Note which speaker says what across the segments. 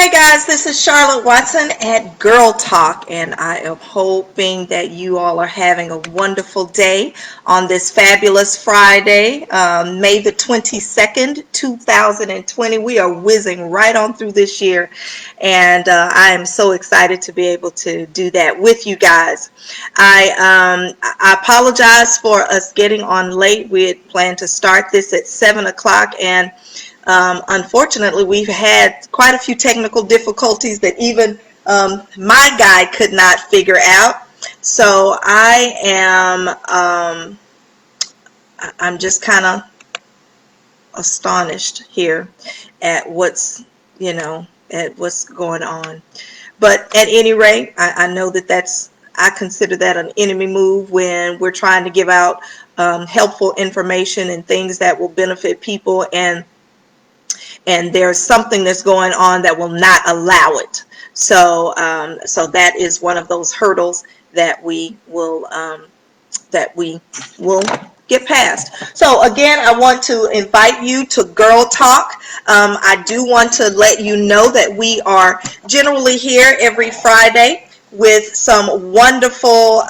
Speaker 1: Hey guys, this is Charlotte Watson at Girl Talk, and I am hoping that you all are having a wonderful day on this fabulous Friday, May the 22nd, 2020. We are whizzing right on through this year, and I am so excited to be able to do that with you guys. I apologize for us getting on late. We had planned to start this at 7 o'clock, and unfortunately, we've had quite a few technical difficulties that even my guy could not figure out. So I'm just kind of astonished here at at what's going on. But at any rate, I know that I consider that an enemy move when we're trying to give out helpful information and things that will benefit people, and there's something that's going on that will not allow it. So that is one of those hurdles that we will get past. So again, I want to invite you to Girl Talk. I do want to let you know that we are generally here every Friday with some wonderful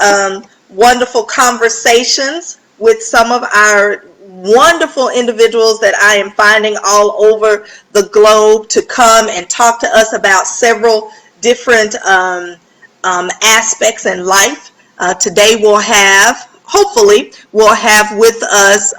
Speaker 1: conversations with some of our wonderful individuals that I am finding all over the globe to come and talk to us about several different aspects in life. Today hopefully we'll have with us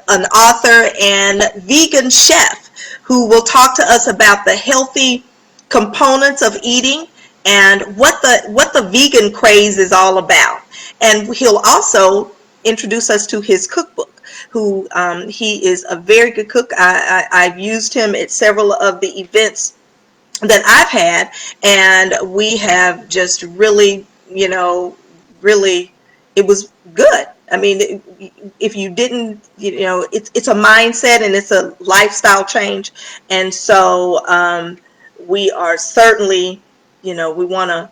Speaker 1: an author and vegan chef who will talk to us about the healthy components of eating and what the vegan craze is all about. And he'll also introduce us to his cookbook. He is a very good cook. I've used him at several of the events that I've had, and we have just really, it was good. I mean, if you didn't, it's a mindset and it's a lifestyle change, and so we are certainly, we want to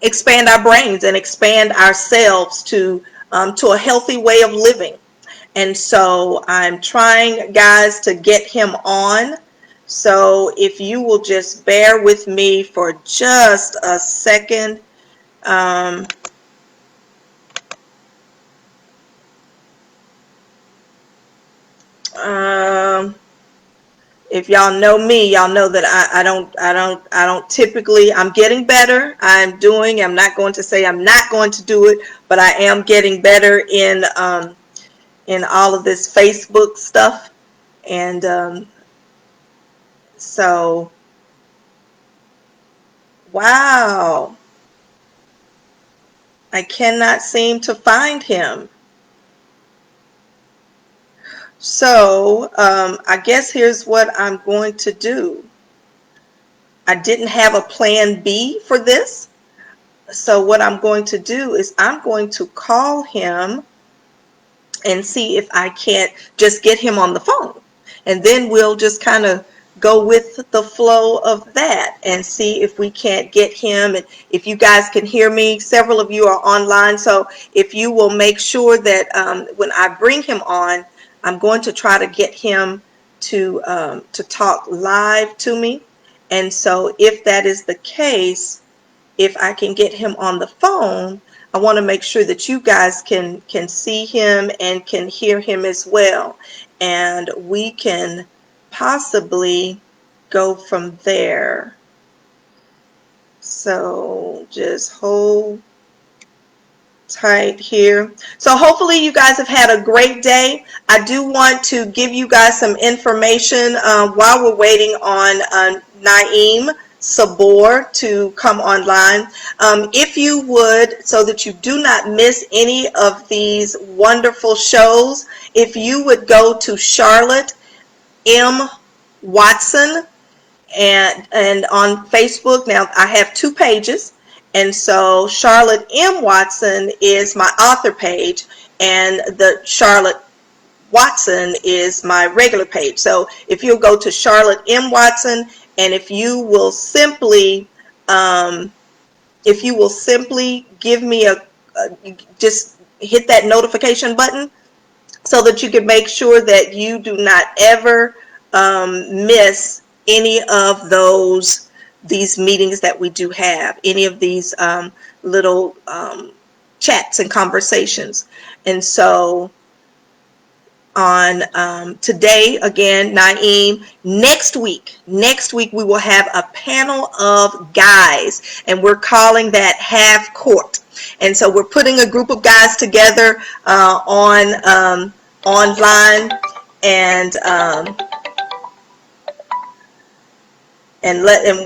Speaker 1: expand our brains and expand ourselves to a healthy way of living. And so I'm trying, guys, to get him on. So if you will just bear with me for just a second. If y'all know me, y'all know that I don't typically, I'm getting better. I'm not going to say I'm not going to do it, but I am getting better in all of this Facebook stuff. And so, wow, I cannot seem to find him. So I guess here's what I'm going to do. I didn't have a plan B for this. So what I'm going to do is I'm going to call him and see if I can't just get him on the phone. And then we'll just kind of go with the flow of that and see if we can't get him. And if you guys can hear me, several of you are online. So if you will make sure that when I bring him on, I'm going to try to get him to talk live to me. And so if that is the case, if I can get him on the phone, I want to make sure that you guys can see him and can hear him as well. And we can possibly go from there. So just hold tight here. So hopefully you guys have had a great day. I do want to give you guys some information while we're waiting on Naim Sabour to come online. If you would, so that you do not miss any of these wonderful shows, if you would go to Charlotte M. Watson and on Facebook. Now I have two pages. And so Charlotte M. Watson is my author page, and the Charlotte Watson is my regular page. So if you'll go to Charlotte M. Watson, and if you will simply give me just hit that notification button so that you can make sure that you do not ever miss any of these meetings that we do have, any of these little chats and conversations. And so on today, again, Naim, next week we will have a panel of guys, and we're calling that Half Court. And so we're putting a group of guys together on online, and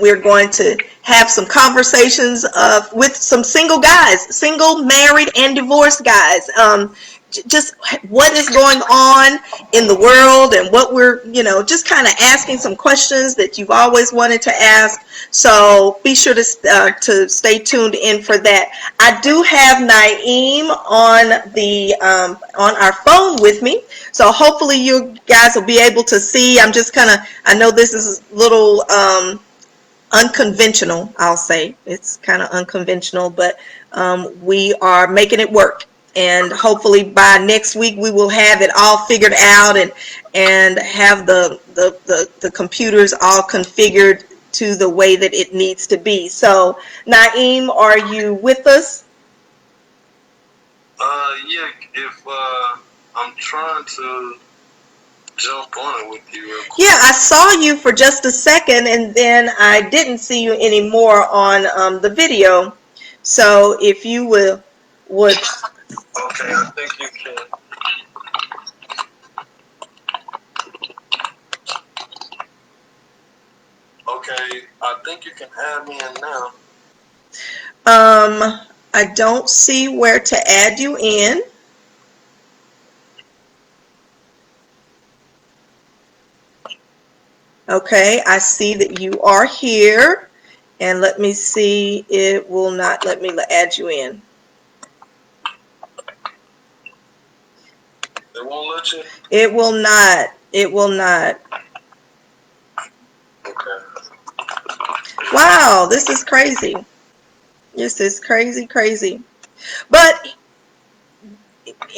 Speaker 1: we're going to have some conversations with some single guys, single, married, and divorced guys. Just what is going on in the world, and what we're, just kind of asking some questions that you've always wanted to ask. So be sure to stay tuned in for that. I do have Naim on our phone with me, so hopefully you guys will be able to see. I know this is a little unconventional, I'll say. It's kind of unconventional, but we are making it work. And hopefully by next week we will have it all figured out and have the computers all configured to the way that it needs to be. So Naim, are you with us?
Speaker 2: Yeah, if I'm trying to jump on it with you.
Speaker 1: Yeah, I saw you for just a second, and then I didn't see you anymore on the video. So if you would.
Speaker 2: Okay, I think you can. Okay, I think you can add me in now.
Speaker 1: I don't see where to add you in. Okay, I see that you are here, and let me see. It will not let me add you in.
Speaker 2: It won't let you?
Speaker 1: It will not. It will not.
Speaker 2: Okay.
Speaker 1: Wow, this is crazy. This is crazy. But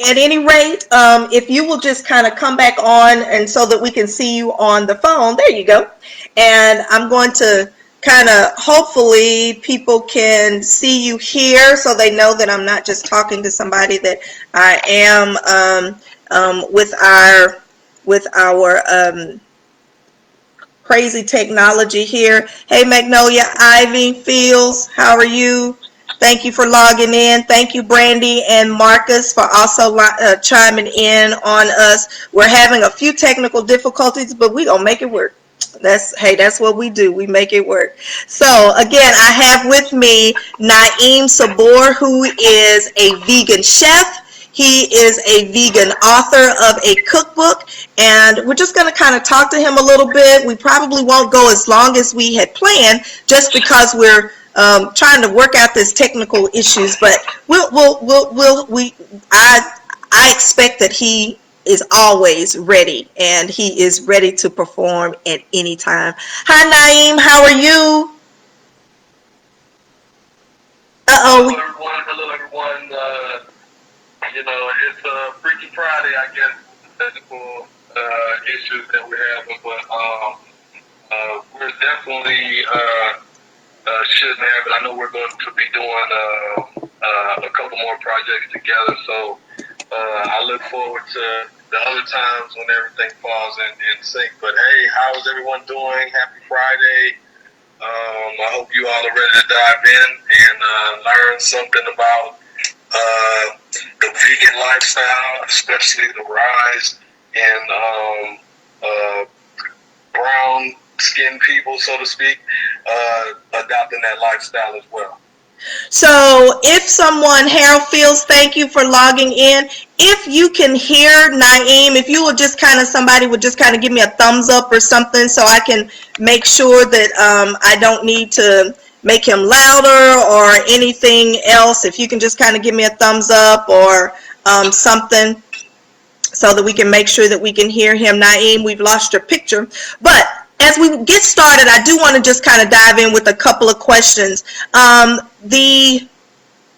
Speaker 1: at any rate, if you will just kind of come back on, and so that we can see you on the phone. There you go. And I'm going to kind of, hopefully people can see you here, so they know that I'm not just talking to somebody, that I am with our crazy technology here. Hey, Magnolia, Ivy, Fields, how are you? Thank you for logging in. Thank you, Brandy and Marcus, for also chiming in on us. We're having a few technical difficulties, but we're going to make it work. That's what we do. We make it work. So again, I have with me Naim Sabour, who is a vegan chef. He is a vegan author of a cookbook, and we're just going to kind of talk to him a little bit. We probably won't go as long as we had planned, just because we're trying to work out this technical issues. But I expect that he is always ready, and he is ready to perform at any time. Hi, Naim. How are you?
Speaker 2: Hello, everyone. It's a Freaky Friday, I guess. Technical issues that we're having, but we're definitely shouldn't have it. I know we're going to be doing a couple more projects together, so I look forward to the other times when everything falls in sync. But hey, how is everyone doing? Happy Friday. I hope you all are ready to dive in and learn something about the vegan lifestyle, especially the rise in brown skinned people, so to speak, adopting that lifestyle as well.
Speaker 1: So if someone, Harold Fields, thank you for logging in. If you can hear Naim, if you will just kind of, somebody would just kind of give me a thumbs up or something, so I can make sure that I don't need to make him louder or anything else. If you can just kind of give me a thumbs up or something, so that we can make sure that we can hear him. Naim, we've lost your picture. But as we get started, I do want to just kind of dive in with a couple of questions. The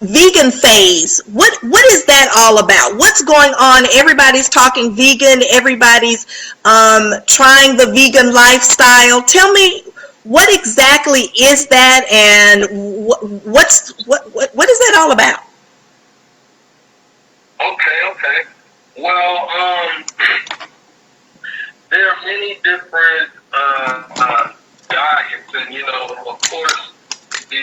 Speaker 1: vegan phase. What is that all about? What's going on? Everybody's talking vegan. Everybody's trying the vegan lifestyle. Tell me, what exactly is that, and what is that all about?
Speaker 2: Okay. Well, there are many different diets, and of course, the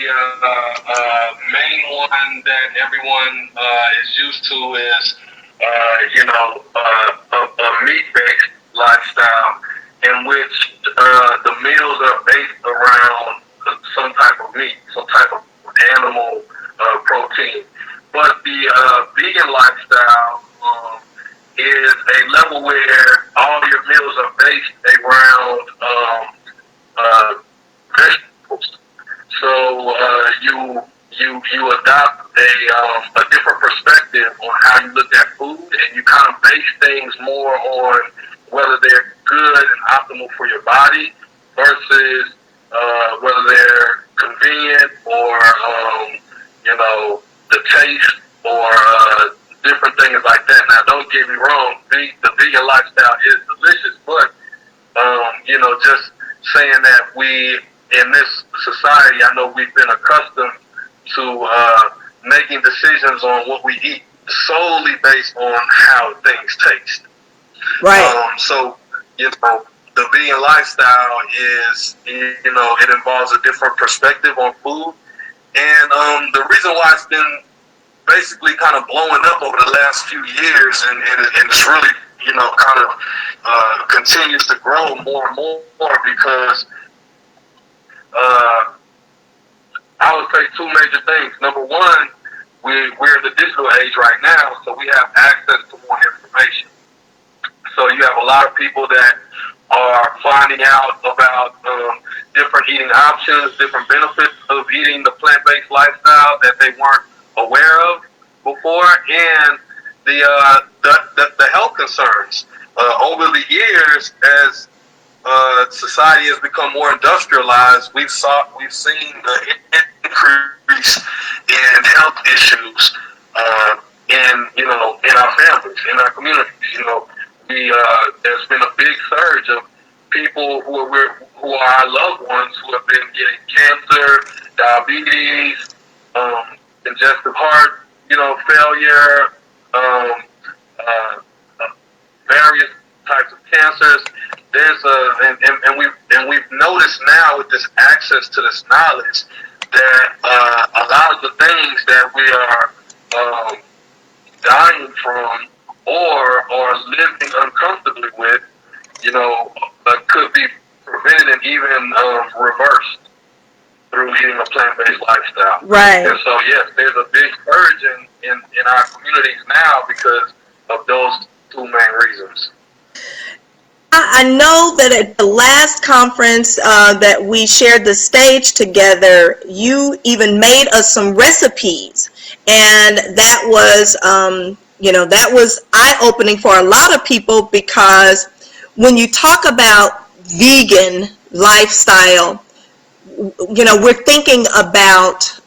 Speaker 2: main one that everyone is used to is, a meat-based lifestyle in which the meals are based around some type of meat, some type of animal protein. But the vegan lifestyle is a level where all your meals are based around vegetables. So you adopt a different perspective on how you look at food, and you kind of base things more on whether they're good and optimal for your body versus whether they're convenient or the taste or different things like that. Now, don't get me wrong, the vegan lifestyle is delicious, but just saying that we in this society, I know we've been accustomed to making decisions on what we eat solely based on how things taste.
Speaker 1: Right.
Speaker 2: So the vegan lifestyle is, it involves a different perspective on food. And the reason why it's been basically kind of blowing up over the last few years, and it's really, kind of continues to grow more and more because I would say two major things. Number one, we're in the digital age right now, so we have access to more information. So you have a lot of people that are finding out about different eating options, different benefits of eating the plant-based lifestyle that they weren't aware of before, and the health concerns. Over the years, as society has become more industrialized, we've seen the increase in health issues in our families, in our communities. There's been a big surge of people who are our loved ones who have been getting cancer, diabetes, congestive heart, failure, various types of cancers. There's and we've noticed now with this access to this knowledge that a lot of the things that we are dying from or living uncomfortably with, could be prevented and even reversed through eating a plant-based lifestyle.
Speaker 1: Right.
Speaker 2: And so, yes, there's a big surge in our communities now because of those two main reasons.
Speaker 1: I know that at the last conference that we shared the stage together, you even made us some recipes, and that was that was eye-opening for a lot of people, because when you talk about vegan lifestyle, we're thinking about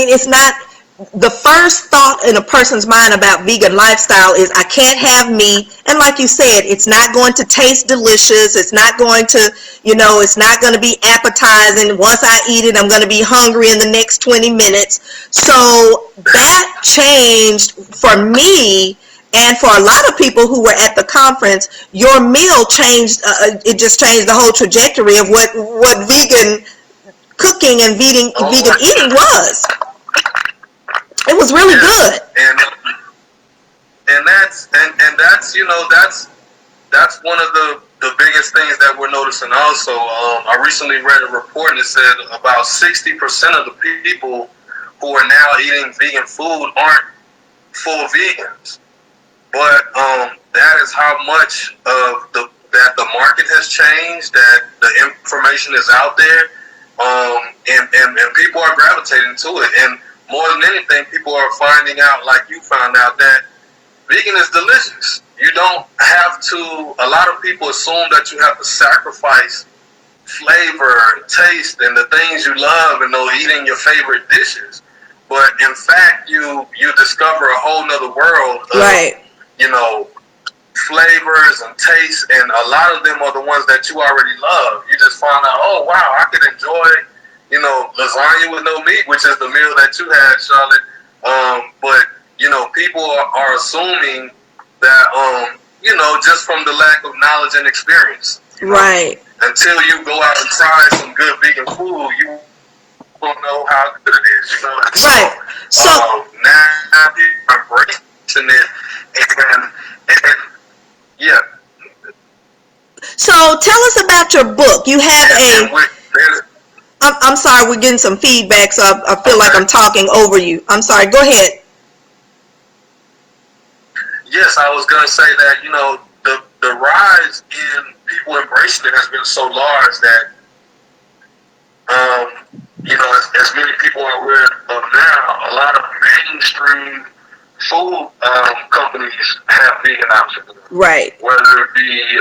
Speaker 1: it's not the first thought in a person's mind about vegan lifestyle is I can't have meat, and like you said, it's not going to taste delicious, it's not going to it's not going to be appetizing. Once I eat it, I'm going to be hungry in the next 20 minutes. So that changed for me, and for a lot of people who were at the conference. Your meal changed, it just changed the whole trajectory of what vegan cooking and vegan eating was. It was really good.
Speaker 2: And that's one of the biggest things that we're noticing also. I recently read a report and it said about 60% of the people who are now eating vegan food aren't full vegans. But that is how much of that the market has changed, that the information is out there, and people are gravitating to it. And more than anything, people are finding out, like you found out, that vegan is delicious. You don't have to, a lot of people assume that you have to sacrifice flavor, taste, and the things you love, and eating your favorite dishes. But in fact, you discover a whole nother world of,
Speaker 1: right,
Speaker 2: flavors and tastes, and a lot of them are the ones that you already love. You just find out, oh wow, I could enjoy, lasagna with no meat, which is the meal that you had, Charlotte. But people are assuming that just from the lack of knowledge and experience.
Speaker 1: right.
Speaker 2: Until you go out and try some good vegan food, you don't know how good it is.
Speaker 1: Right. So
Speaker 2: now people are embracing it, and yeah.
Speaker 1: So tell us about your book. You have I'm sorry, we're getting some feedback, so I feel like I'm talking over you. I'm sorry. Go ahead.
Speaker 2: Yes, I was going to say that, the rise in people embracing it has been so large that, as many people are aware of now, a lot of mainstream food companies have vegan options.
Speaker 1: Right.
Speaker 2: Whether it be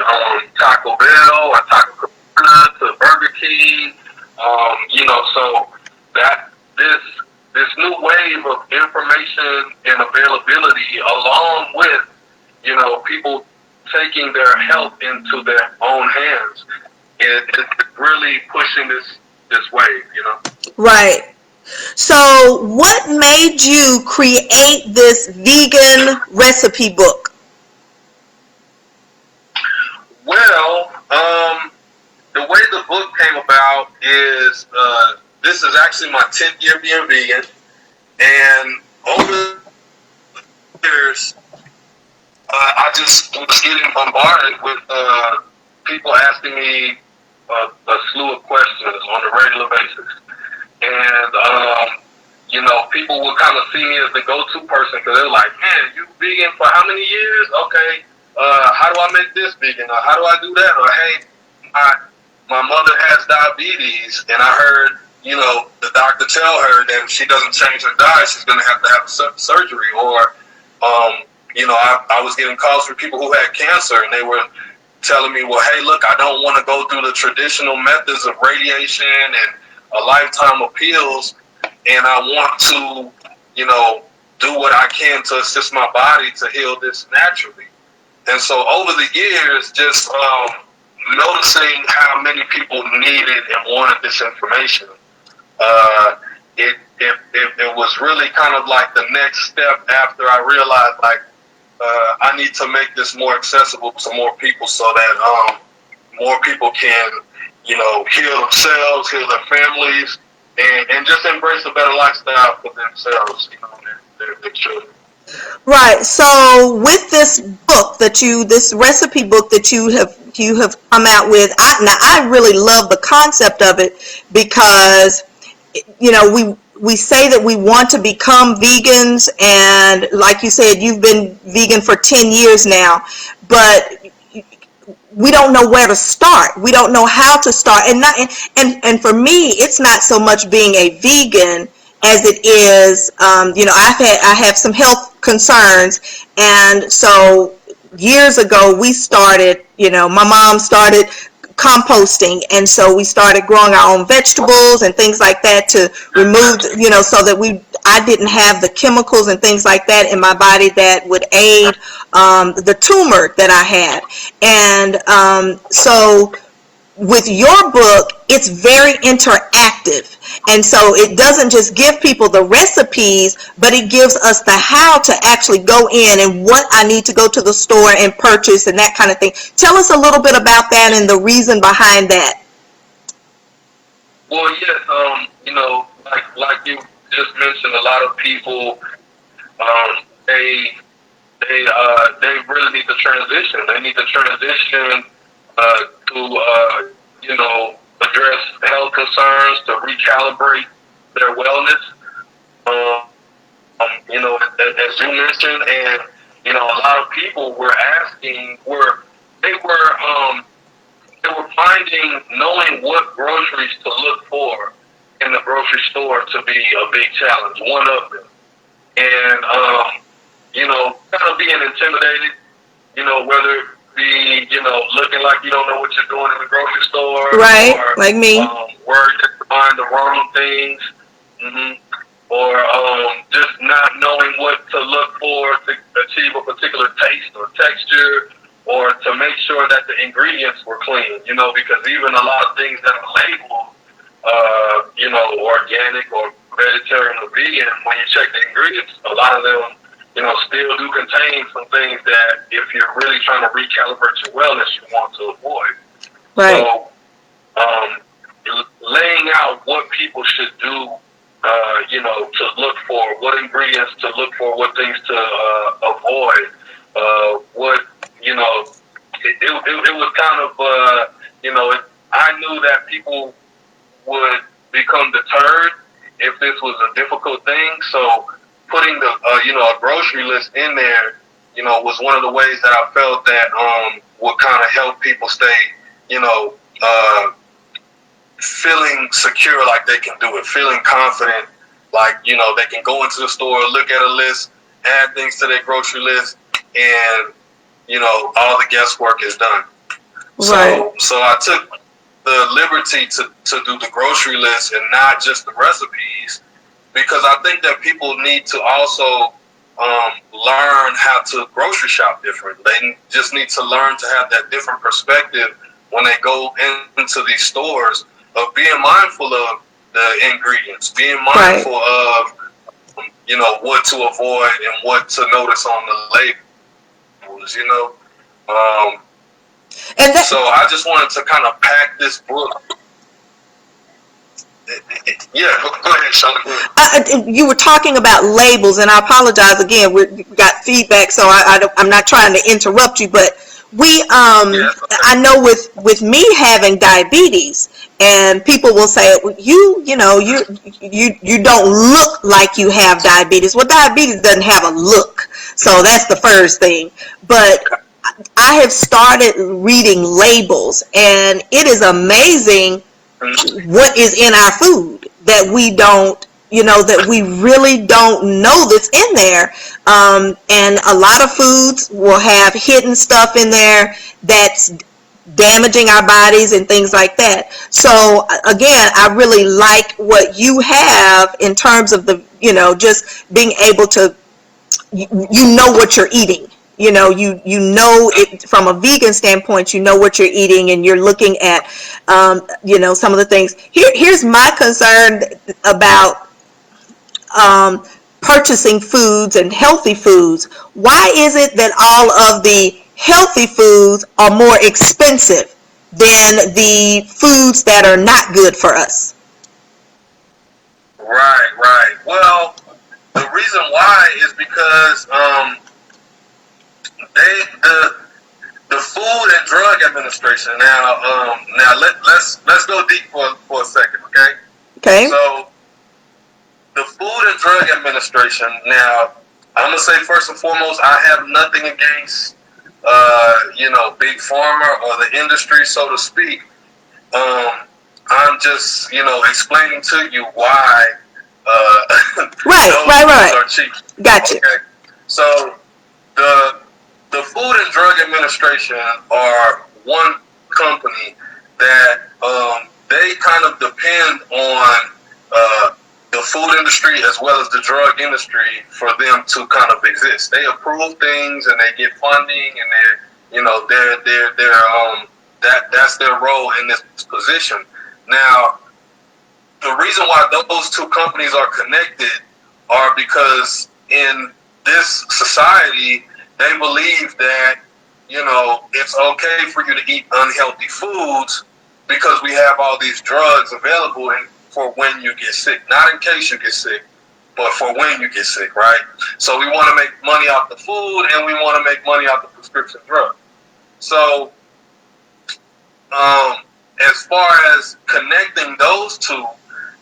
Speaker 2: Taco Bell or Taco Bell to Burger King, so that this new wave of information and availability, along with people taking their health into their own hands, is really pushing this wave.
Speaker 1: Right. So what made you create this vegan recipe book?
Speaker 2: Well, the way the book came about is this is actually my 10th year being vegan, and over the years, I just was getting bombarded with people asking me a slew of questions on a regular basis. And, people would kind of see me as the go-to person because they're like, man, you vegan for how many years? Okay, how do I make this vegan? Or how do I do that? Or, hey, my mother has diabetes, and I heard, the doctor tell her that if she doesn't change her diet, she's going to have surgery. Or, I was getting calls from people who had cancer, and they were telling me, well, hey, look, I don't want to go through the traditional methods of radiation and a lifetime of pills, and I want to, do what I can to assist my body to heal this naturally. And so over the years, just noticing how many people needed and wanted this information, it was really kind of like the next step after I realized, like, I need to make this more accessible to more people so that more people can, heal themselves, heal their families, and just embrace a better lifestyle for themselves, and their children.
Speaker 1: Right. So with this book this recipe book that you have come out with, I really love the concept of it because, we say that we want to become vegans, and like you said, you've been vegan for 10 years now, but we don't know where to start. We don't know how to start. And for me, it's not so much being a vegan as it is, I have some health concerns, and so years ago we started, my mom started composting, and so we started growing our own vegetables and things like that to remove, so that I didn't have the chemicals and things like that in my body that would aid the tumor that I had. And so with your book, it's very interactive. And so it doesn't just give people the recipes, but it gives us the how to actually go in and what I need to go to the store and purchase and that kind of thing. Tell us a little bit about that and the reason behind that.
Speaker 2: Well, yes, like you just mentioned, a lot of people, they really need to transition. They need to transition to address health concerns, to recalibrate their wellness. As you mentioned, and a lot of people were asking, they were finding, knowing what groceries to look for in the grocery store to be a big challenge. One of them, and kind of being intimidated, whether be, looking like you don't know what you're doing in the grocery store,
Speaker 1: Right,
Speaker 2: or
Speaker 1: like me.
Speaker 2: worried that you're buying the wrong things, or just not knowing what to look for to achieve a particular taste or texture, or to make sure that the ingredients were clean. Because even a lot of things that are labeled, organic or vegetarian or vegan, when you check the ingredients, a lot of them, still do contain some things that if you're really trying to recalibrate your wellness, you want to avoid.
Speaker 1: Right.
Speaker 2: So, laying out what people should do, to look for, what ingredients to look for, what things to avoid, it was kind of, I knew that people would become deterred if this was a difficult thing. So putting a grocery list in there, was one of the ways that I felt that would kind of help people stay, feeling secure, like they can do it, feeling confident, like, they can go into the store, look at a list, add things to their grocery list, and, all the guesswork is done.
Speaker 1: Right.
Speaker 2: So I took the liberty to do the grocery list and not just the recipes, because I think that people need to also learn how to grocery shop different. They just need to learn to have that different perspective when they go into these stores, of being mindful of the ingredients, being mindful of, what to avoid and what to notice on the labels, So I just wanted to kind of pack this book. Yeah, go ahead, Shana.
Speaker 1: You were talking about labels, and I apologize again. We got feedback, so I'm not trying to interrupt you, but I know with me having diabetes, and people will say, you don't look like you have diabetes. Well, diabetes doesn't have a look, so that's the first thing. But I have started reading labels, and it is amazing what is in our food that we don't, that we really don't know that's in there. And a lot of foods will have hidden stuff in there that's damaging our bodies and things like that. So again, I really like what you have in terms of the, just being able to, what you're eating. You know it from a vegan standpoint. What you're eating, and you're looking at, some of the things. Here's my concern about purchasing foods and healthy foods. Why is it that all of the healthy foods are more expensive than the foods that are not good for us?
Speaker 2: Right. Well, the reason why is because the Food and Drug Administration. Now let's go deep for a second, okay?
Speaker 1: Okay.
Speaker 2: So the Food and Drug Administration. Now I'm gonna say first and foremost, I have nothing against big pharma or the industry, so to speak. I'm just explaining to you why
Speaker 1: right.
Speaker 2: are cheap.
Speaker 1: Gotcha.
Speaker 2: Okay. So the Food and Drug Administration are one company that they kind of depend on the food industry as well as the drug industry for them to kind of exist. They approve things and they get funding, and that's their role in this position. Now, the reason why those two companies are connected are because in this society, they believe that, it's okay for you to eat unhealthy foods because we have all these drugs available for when you get sick. Not in case you get sick, but for when you get sick, right? So we want to make money off the food, and we want to make money off the prescription drug. So as far as connecting those two,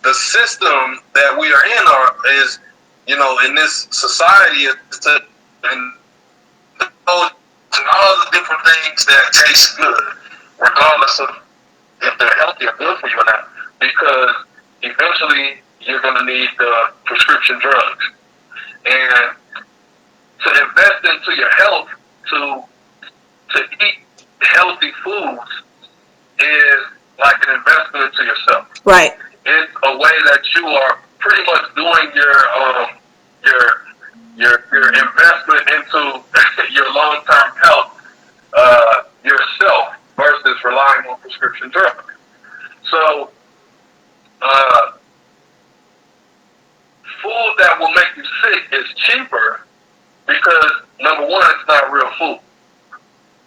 Speaker 2: the system that we are in is in this society is to all the different things that taste good, regardless of if they're healthy or good for you or not, because eventually you're going to need the prescription drugs. And to invest into your health, to eat healthy foods is like an investment into yourself.
Speaker 1: Right.
Speaker 2: It's a way that you are pretty much doing your investment into your long-term health yourself versus relying on prescription drugs. So, food that will make you sick is cheaper because, number one, it's not real food.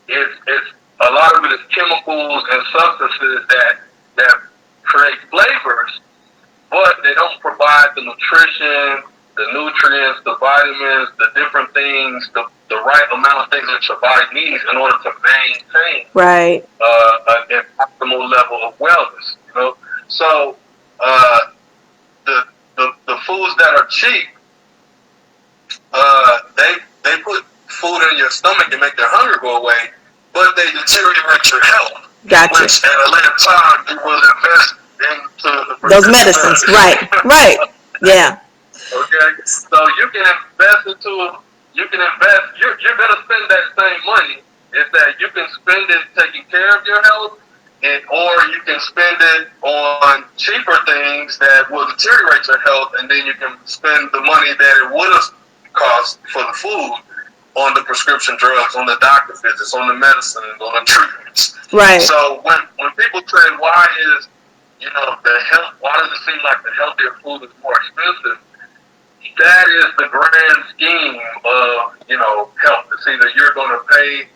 Speaker 2: It's a lot of it is chemicals and substances that create flavors, but they don't provide the nutrition, the nutrients, the vitamins, the different things, the right amount of things that your body needs in order to maintain an optimal level of wellness. You know, so the foods that are cheap, they put food in your stomach and make their hunger go away, but they deteriorate your health.
Speaker 1: Gotcha.
Speaker 2: Which at a later time you will invest into
Speaker 1: those medicines. Right. Yeah.
Speaker 2: Okay, so you can invest you're going to spend that same money. Is that you can spend it taking care of your health, or you can spend it on cheaper things that will deteriorate your health, and then you can spend the money that it would have cost for the food on the prescription drugs, on the doctor visits, on the medicine, on the treatments.
Speaker 1: Right.
Speaker 2: So when people say, why does it seem like the healthier food is more expensive? That is the grand scheme of, health. It's either you're going to pay,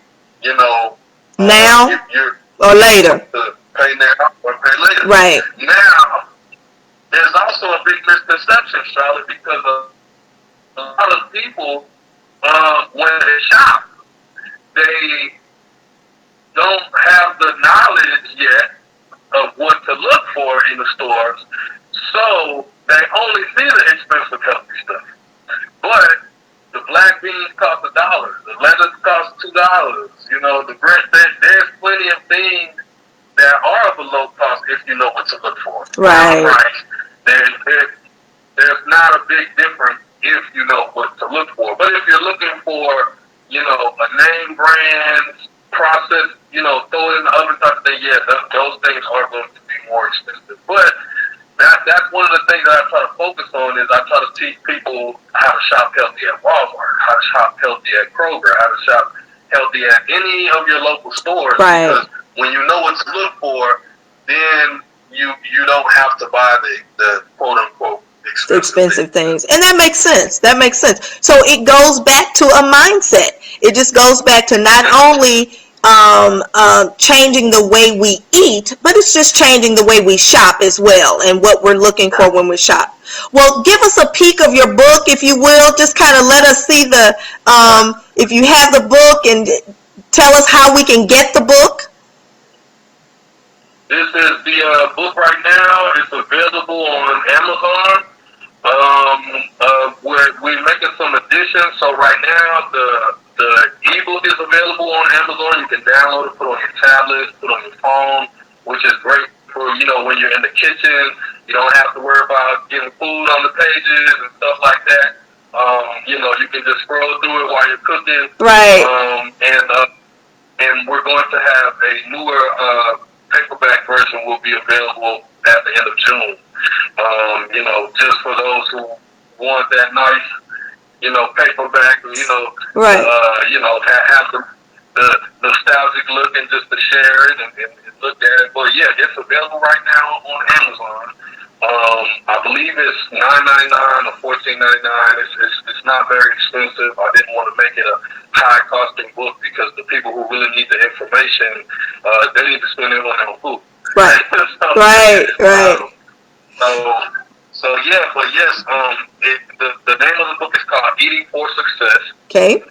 Speaker 1: now or later.
Speaker 2: To pay now or pay later.
Speaker 1: Right.
Speaker 2: Now, there's also a big misconception, Charlotte, because a lot of people, when they shop, they don't have the knowledge yet of what to look for in the stores, so they only see the expensive healthy stuff. But the black beans cost $1, the lettuce costs $2. The bread. There's plenty of things that are of a low cost if you know what to look for.
Speaker 1: Right.
Speaker 2: There's not a big difference if you know what to look for. But if you're looking for, a name brand process, throw it in the oven type of thing, yeah, those things are going to be more expensive. But that's one of the things that I try to focus on is I try to teach people how to shop healthy at Walmart, how to shop healthy at Kroger, how to shop healthy at any of your local stores.
Speaker 1: Right.
Speaker 2: Because when you know what to look for, then you don't have to buy the quote unquote expensive things.
Speaker 1: And that makes sense. So it goes back to a mindset. It just goes back to not only changing the way we eat, but it's just changing the way we shop as well and what we're looking for when we shop. Well, give us a peek of your book, if you will. Just kind of let us see if you have the book, and tell us how we can get the book.
Speaker 2: This is the book right now. It's available on Amazon. We're making some additions. So right now, the ebook is available on Amazon. You can download it, put it on your tablet, put it on your phone, which is great for, when you're in the kitchen. You don't have to worry about getting food on the pages and stuff like that. You can just scroll through it while you're cooking.
Speaker 1: Right.
Speaker 2: And we're going to have a newer paperback version will be available at the end of June. Just for those who want that nice, paperback,
Speaker 1: right.
Speaker 2: Have the nostalgic look and just to share it and look at it. But yeah, it's available right now on Amazon. I believe it's $9.99 or $14.99. It's not very expensive. I didn't want to make it a high costing book because the people who really need the information, they need to spend it on their own food.
Speaker 1: Right.
Speaker 2: So,
Speaker 1: right.
Speaker 2: So yeah, but yes, the name of the book is called Eating for Success.
Speaker 1: Okay.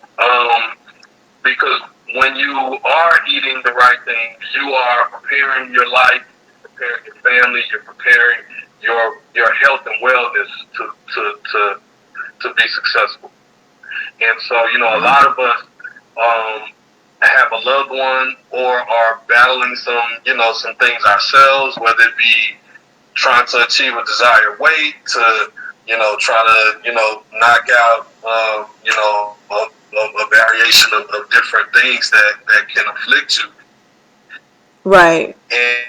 Speaker 2: Because when you are eating the right things, you are preparing your life, preparing your family, you're preparing your health and wellness to be successful. And so, a lot of us have a loved one or are battling some things ourselves, whether it be trying to achieve a desired weight, to try to knock out a variation of different things that can afflict you.
Speaker 1: Right.
Speaker 2: And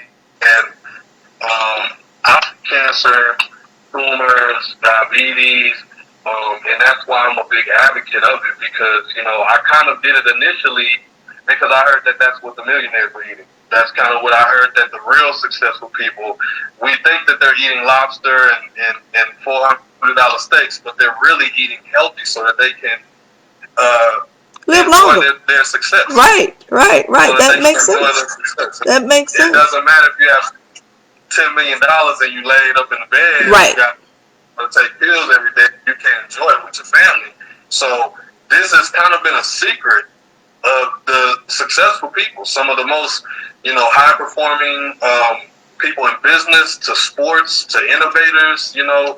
Speaker 2: cancer, tumors, diabetes, and that's why I'm a big advocate of it, because, you know, I kind of did it initially because I heard that that's what the millionaires were eating. That's kind of what I heard, that the real successful people, we think that they're eating lobster and $400 steaks, but they're really eating healthy so that they can
Speaker 1: live longer.
Speaker 2: Their success.
Speaker 1: Right. So that makes sense. That makes sense.
Speaker 2: It doesn't matter if you have $10 million and you laid up in the bed.
Speaker 1: Right.
Speaker 2: You got to take pills every day. You can't enjoy it with your family. So this has kind of been a secret of the successful people. Some of the most, you know, high performing people in business, to sports, to innovators, you know,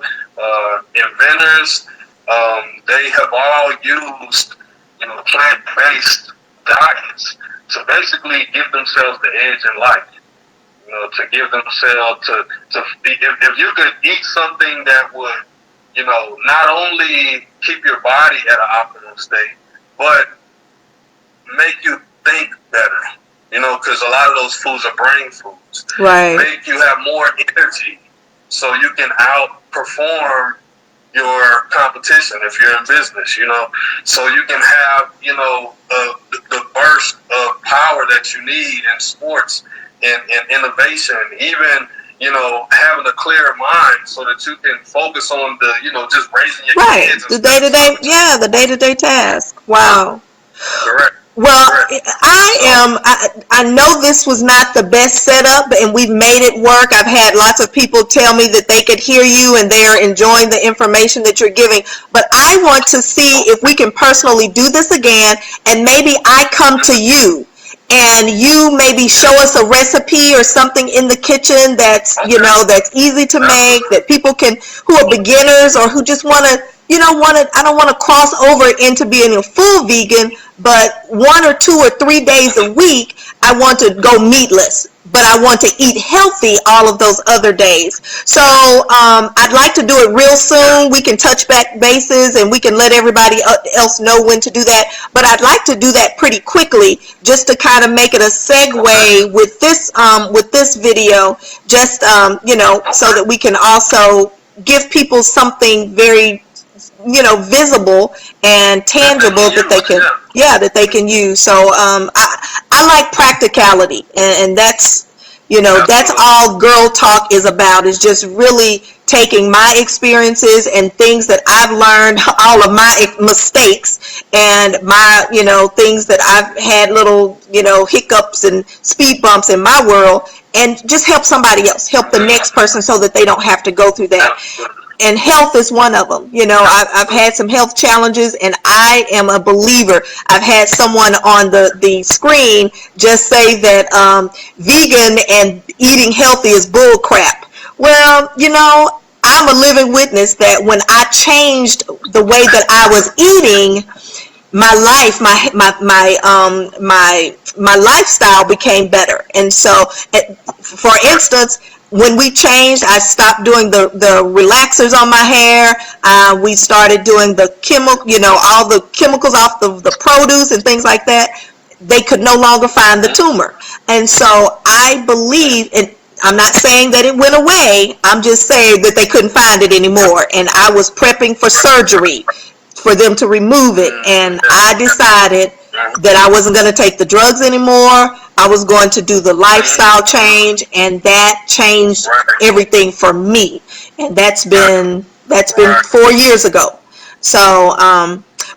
Speaker 2: inventors. They have all used, you know, plant-based diets to basically give themselves the edge in life. You know, to give themselves to if you could eat something that would, you know, not only keep your body at an optimal state, but make you think better. You know, because a lot of those foods are brain foods.
Speaker 1: Right.
Speaker 2: Make you have more energy so you can outperform your competition if you're in business, you know, so you can have, you know, the burst of power that you need in sports and innovation, even, you know, having a clear mind so that you can focus on the, you know, just raising your kids.
Speaker 1: Right, the day-to-day task. Wow.
Speaker 2: Correct.
Speaker 1: Well, I know this was not the best setup, and we've made it work. I've had lots of people tell me that they could hear you and they're enjoying the information that you're giving. But I want to see if we can personally do this again, and maybe I come to you and you maybe show us a recipe or something in the kitchen that's, you know, that's easy to make, that people can, who are beginners or who just want to, you know, I don't want to cross over into being a full vegan, but 1 or 2 or 3 days a week, I want to go meatless, but I want to eat healthy all of those other days. So I'd like to do it real soon. We can touch back bases and we can let everybody else know when to do that. But I'd like to do that pretty quickly, just to kind of make it a segue with this video, just you know, so that we can also give people something very, you know, visible and tangible that they can use. So I like practicality, and that's, you know, that's all Girl Talk is about, is just really taking my experiences and things that I've learned, all of my mistakes and my, you know, things that I've had little, you know, hiccups and speed bumps in my world, and just help somebody else, help the next person so that they don't have to go through that. And health is one of them. You know, I've had some health challenges, and I am a believer. I've had someone on the screen just say that vegan and eating healthy is bull crap. Well, you know, I'm a living witness that when I changed the way that I was eating, my life, my lifestyle became better. And so, for instance, when we changed, I stopped doing the relaxers on my hair. We started doing the you know, all the chemicals off the produce and things like that. They could no longer find the tumor. And so I believe, and I'm not saying that it went away, I'm just saying that they couldn't find it anymore. And I was prepping for surgery for them to remove it. And I decided that I wasn't going to take the drugs anymore. I was going to do the lifestyle change, and that changed everything for me. And that's been 4 years ago. So,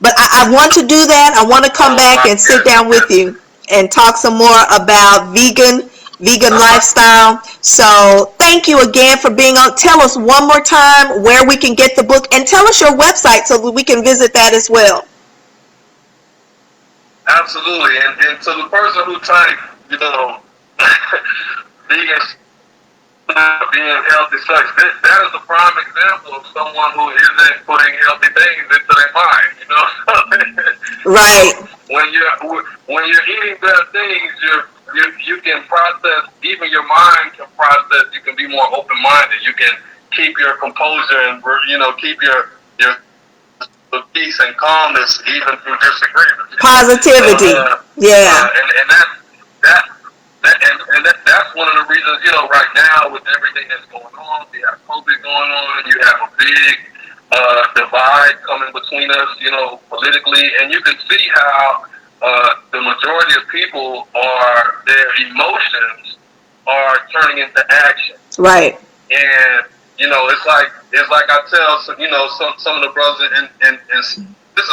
Speaker 1: but I want to do that. I want to come back and sit down with you and talk some more about vegan lifestyle. So thank you again for being on. Tell us one more time where we can get the book, and tell us your website so that we can visit that as well.
Speaker 2: Absolutely, and to the person who typed, you know, vegan, being healthy sucks, that is a prime example of someone who isn't putting healthy things into their mind, you know?
Speaker 1: Right.
Speaker 2: When you're eating better things, you can process, even your mind can process, you can be more open-minded, you can keep your composure and, you know, keep your peace and calmness even through disagreements.
Speaker 1: Positivity.
Speaker 2: And That's one of the reasons, right now with everything that's going on, we have COVID going on, you have a big divide coming between us, politically, and you can see how the majority of people their emotions are turning into action.
Speaker 1: Right.
Speaker 2: And, it's like I tell, some of the brothers and this is,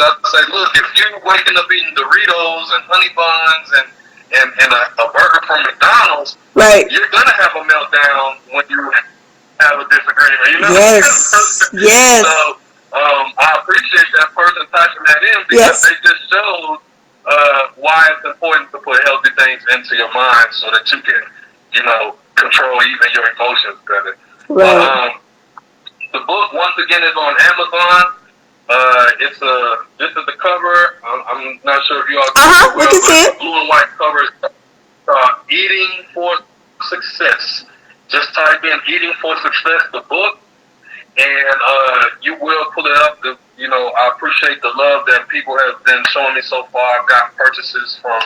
Speaker 2: I say, look, if you're waking up eating Doritos and honey buns and a burger from McDonald's,
Speaker 1: right,
Speaker 2: you're going to have a meltdown when you have a disagreement.
Speaker 1: Yes. Yes.
Speaker 2: So I appreciate that person typing that in because they just showed why it's important to put healthy things into your mind so that you can, control even your emotions better.
Speaker 1: Right.
Speaker 2: The book, once again, is on Amazon. This is the cover. I'm not sure if you all can
Speaker 1: we can see it.
Speaker 2: The blue and white cover is Eating for Success. Just type in Eating for Success, the book, and you will pull it up. I appreciate the love that people have been showing me so far. I've got purchases from,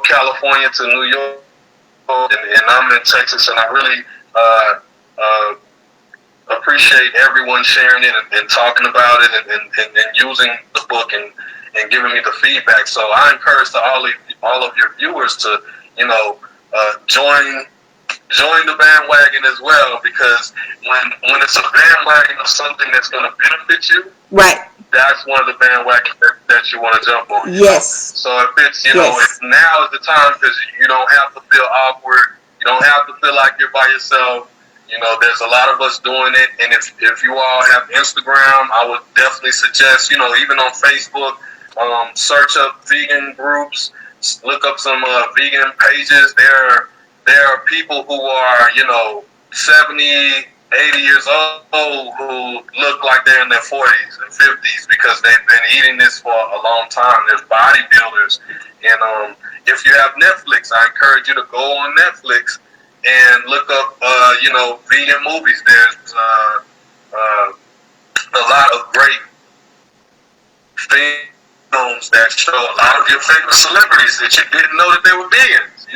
Speaker 2: California to New York, and I'm in Texas, and I really appreciate everyone sharing it and talking about it and using the book and giving me the feedback. So I encourage all of your viewers to, join the bandwagon as well, because when it's a bandwagon of something that's going to benefit you,
Speaker 1: right,
Speaker 2: that's one of the bandwagons that you want to jump on.
Speaker 1: Yes.
Speaker 2: So if it's, if now is the time, because you don't have to feel awkward, you don't have to feel like you're by yourself. There's a lot of us doing it, and if you all have Instagram, I would definitely suggest, even on Facebook, search up vegan groups, look up some vegan pages. There are people who are, 70, 80 years old who look like they're in their 40s and 50s because they've been eating this for a long time. There's bodybuilders, and if you have Netflix, I encourage you to go on Netflix and look up, vegan movies. There's a lot of great films that show a lot of your favorite celebrities that you didn't know that they were vegans,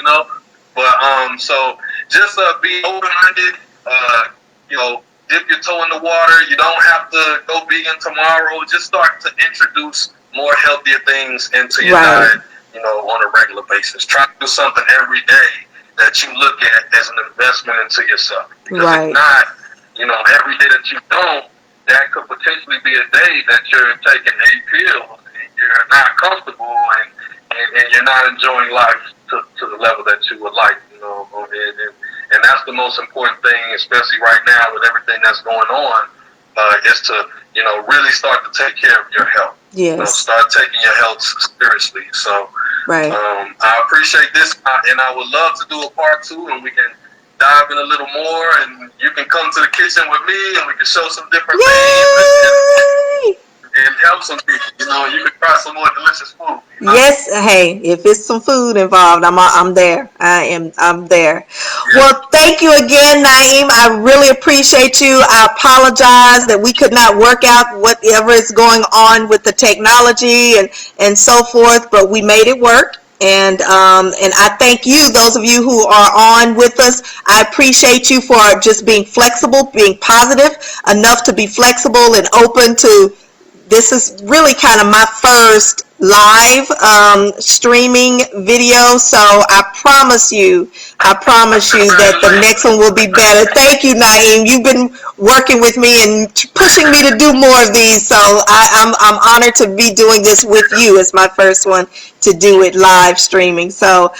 Speaker 2: But so just be open-minded. Dip your toe in the water. You don't have to go vegan tomorrow. Just start to introduce more healthier things into your diet, on a regular basis. Try to do something every day that you look at as an investment into yourself. Because if not, every day that you don't, that could potentially be a day that you're taking 8 pills and you're not comfortable and you're not enjoying life to the level that you would like, and that's the most important thing, especially right now with everything that's going on, is to, really start to take care of your health.
Speaker 1: Yes.
Speaker 2: Start taking your health seriously. So, I appreciate this, and I would love to do a part 2, and we can dive in a little more, and you can come to the kitchen with me, and we can show some different things and help some people. You can try some more delicious food.
Speaker 1: Yes, hey, if it's some food involved, I'm there. I'm there. Yeah. Well, thank you again, Naim. I really appreciate you. I apologize that we could not work out whatever is going on with the technology and so forth, but we made it work. And I thank you, those of you who are on with us. I appreciate you for just being flexible, being positive enough to be flexible and open to. This is really kind of my first live streaming video, so I promise you that the next one will be better. Thank you, Naim. You've been working with me and pushing me to do more of these, so I'm honored to be doing this with you. It's my first one to do it live streaming. So,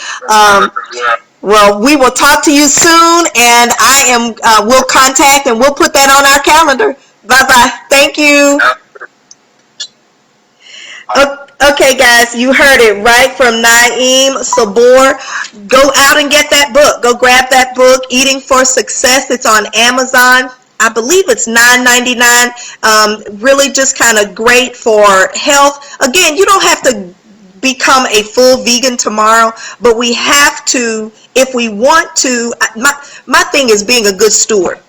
Speaker 1: well, we will talk to you soon, and we'll contact and we'll put that on our calendar. Bye-bye. Thank you. Okay, guys, you heard it right from Naim Sabour. Go out and get that book. Go grab that book, Eating for Success. It's on Amazon. I believe it's $9.99. Really just kind of great for health. Again, you don't have to become a full vegan tomorrow, but we have to, if we want to. My thing is being a good steward.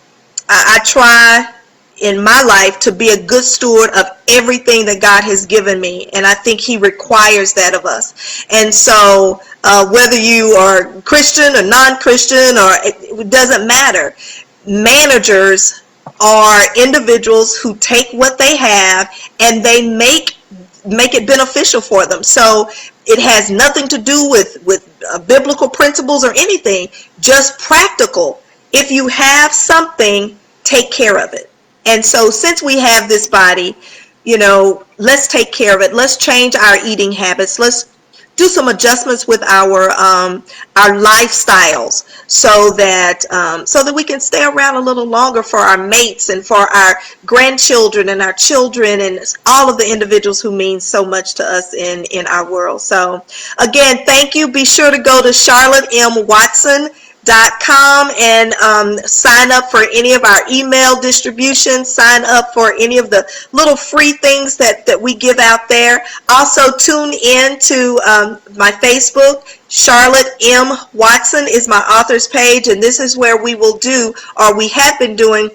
Speaker 1: I try in my life to be a good steward of everything that God has given me, and I think he requires that of us. And so whether you are Christian or non-Christian, or it doesn't matter. Managers are individuals who take what they have and they make it beneficial for them. So it has nothing to do with biblical principles or anything, just practical. If you have something, take care of it. And so since we have this body, let's take care of it. Let's change our eating habits. Let's do some adjustments with our lifestyles so that we can stay around a little longer for our mates and for our grandchildren and our children and all of the individuals who mean so much to us in our world. So again, thank you. Be sure to go to charlottemwatson.com and sign up for any of our email distributions, sign up for any of the little free things that we give out there. Also tune in to my Facebook. Charlotte M. Watson is my author's page, and this is where we have been doing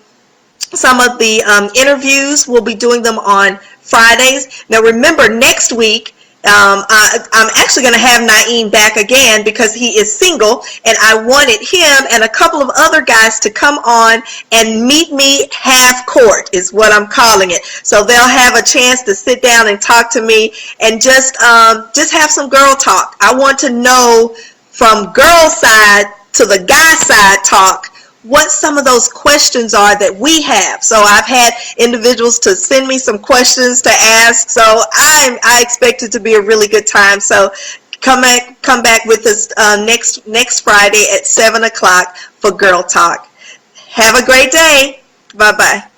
Speaker 1: some of the interviews. We'll be doing them on Fridays. Now remember, next week I'm actually going to have Naim back again because he is single, and I wanted him and a couple of other guys to come on and meet me half court is what I'm calling it. So they'll have a chance to sit down and talk to me and just have some girl talk. I want to know from girl side to the guy side talk what some of those questions are that we have. So I've had individuals to send me some questions to ask. So I expect it to be a really good time. So come back with us next Friday at 7 o'clock for Girl Talk. Have a great day. Bye-bye.